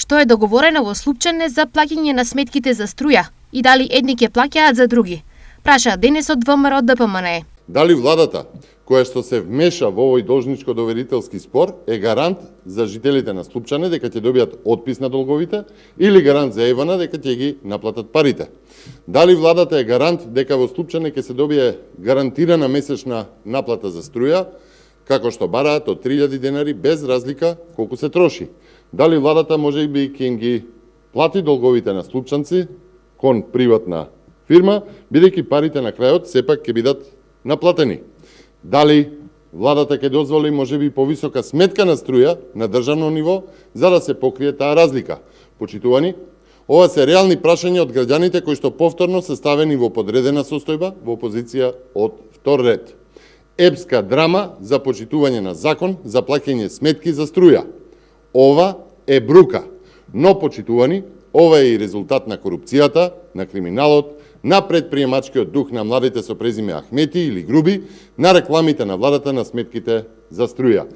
Што е договорено во Слупчане за плаќање на сметките за струја и дали едни ќе плаќаат за други? Праша денес од ВМРО ДПМНЕ. Дали владата, која што се вмеша во овој должничко-доверителски спор, е гарант за жителите на Слупчане дека ќе добијат отпис на долговите или гарант за Евана дека ќе ги наплатат парите? Дали владата е гарант дека во Слупчане ќе се добие гарантирана месечна наплата за струја, како што бараат од 3000 денари без разлика колку се троши? Дали владата може би ќе им ги плати долговите на слупчанци кон приватна фирма, бидејќи парите на крајот сепак ќе бидат наплатени? Дали владата ќе дозволи можеби повисока сметка на струја на државно ниво за да се покрие таа разлика? Почитувани, ова се реални прашања од граѓаните кои што повторно се ставени во подредена состојба во позиција од втор ред. Епска драма за почитување на закон за плаќање сметки за струја. Ова е брука, но почитувани, ова е и резултат на корупцијата, на криминалот, на предприемачкиот дух на младите со презиме Ахмети или Груби, на рекламите на владата на сметките за струја.